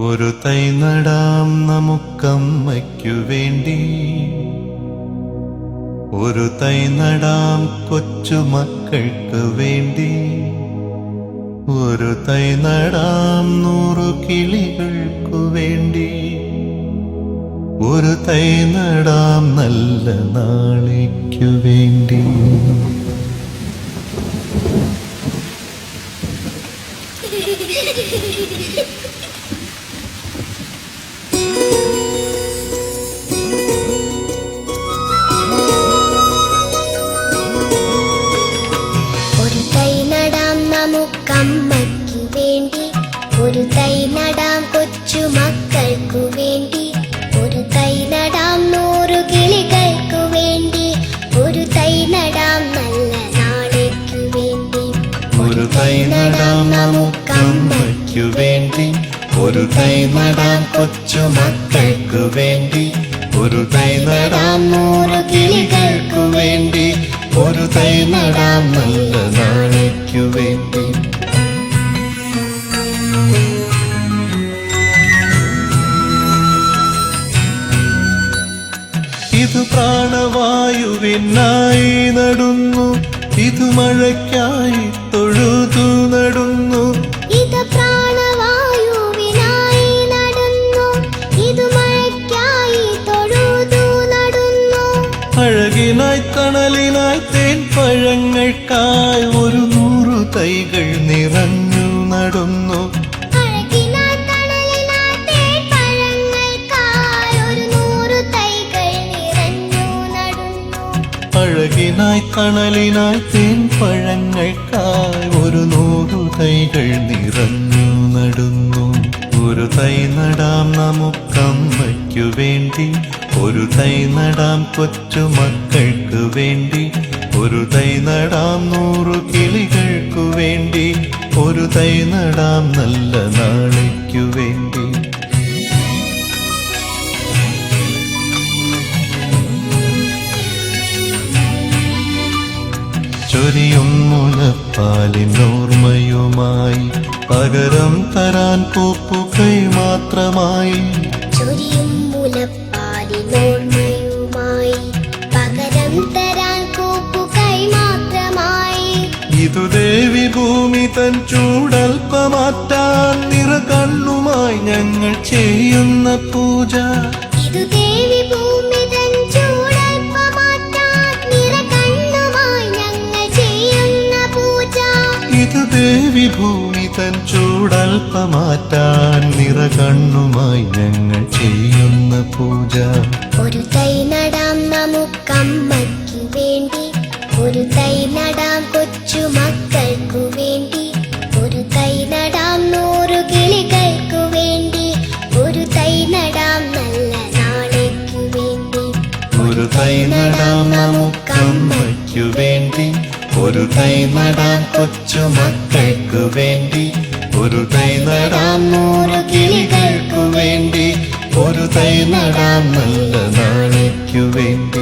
ഒരു തൈ നടാം നമുക്കമ്മയ്ക്കു വേണ്ടി, ഒരു തൈ നടാം കൊച്ചുമക്കൾക്ക് വേണ്ടി, ഒരു തൈ നടാം 100 കിളികൾക്കു വേണ്ടി, ഒരു തൈ നടാം നല്ല നാളേക്കു വേണ്ടി. ഒരു തൈ നടാം നമുക്കമ്മയ്ക്കു വേണ്ടി, ഒരു തൈ നടാം കൊച്ചുമക്കൾക്കു വേണ്ടി, ഒരു തൈ നടാം 100 കിളികൾക്കു വേണ്ടി, ഒരു തൈ നടാം നല്ല നാളേക്കു വേണ്ടി. ഒരു തൈ നടാം നമുക്കമ്മയ്ക്കു വേണ്ടി, ഒരു തൈ നടാം കൊച്ചുമക്കൾക്കു വേണ്ടി, ഒരു തൈ നടാം 100 കിളികൾക്കു വേണ്ടി, ഒരു തൈ നടാം നല്ല നാളേക്കു വേണ്ടി. ഇത് പ്രാണവായുവിനായി നടുന്നു, ഇത് മഴയ്ക്കായി തൊഴുതു നടുന്നു, ഇത് പ്രാണവായുവിനായി നടുന്നു, ഇത് മഴയ്ക്കായി തൊഴുതു നടുന്നു. അഴകിനായി തണലിനായി തേൻ പഴങ്ങൾക്കായി 100 തൈകൾ നിറഞ്ഞു നടുന്നു, അഴകിനായി തണലിനായി തേൻ പഴങ്ങൾക്കായി 100 തൈകൾ നിറഞ്ഞു നടുന്നു. അഴകിനായി തണലിനായി തേൻ പഴങ്ങൾക്കായി 100 തൈകൾ നിറഞ്ഞു നടുന്നു. ഒരു തൈ നടാം നമുക്കമ്മയ്ക്കു വേണ്ടി, ഒരു തൈ നടാം കൊച്ചുമക്കൾക്ക് വേണ്ടി, ഒരു തൈ നടാം 100 കിളികൾക്കു വേണ്ടി, ഒരു തൈ നടാം നല്ല നാളേക്കു വേണ്ടി. ചൊരിയും മുലപ്പാലിനോർമ്മയുമായി പകരം തരാൻ പൂപ്പുകൈ മാത്രമായി, ചൊരിയും മുലപ്പാലിനോർമ്മയുമായി പകരം തരാൻ കൂപ്പുകൈ മാത്രമായി. ഇതു ദേവി ഭൂമി തൻ ചൂടൽപ്പമാറ്റാൻ നിറകണ്ണുമായി ഞങ്ങൾ ചെയ്യുന്ന പൂജ, ഇതു ദേവി ഭൂമി തൻ ചൂടൽപ്പമാറ്റാൻ നിറകണ്ണുമായി ഞങ്ങൾ ചെയ്യുന്ന പൂജ. ഇതു ദേവി ഭൂമി തൻ ചൂടൽപ്പമാറ്റാൻ നിറകണ്ണുമായി ഞങ്ങൾ ചെയ്യുന്ന പൂജ. ഒരു തൈ നടാം നമുക്കമ്മയ്ക്കു വേണ്ടി, ഒരു തൈ നടാം കൊച്ചുമക്കൾക്കു വേണ്ടി, ഒരു തൈ നടാം 100 കിളികൾക്കു വേണ്ടി, ഒരു തൈ നടാം നല്ല നാളേക്കു വേണ്ടി. ഒരു തൈ നടാം നമുക്കമ്മയ്ക്കു വേണ്ടി, ഒരു തൈ നടാം കൊച്ചുമക്കൾക്കു വേണ്ടി, ഒരു തൈ നടാം 100 കിളികൾക്കു വേണ്ടി, ഒരു തൈ നടാം നല്ല നാളേക്കു വേണ്ടി.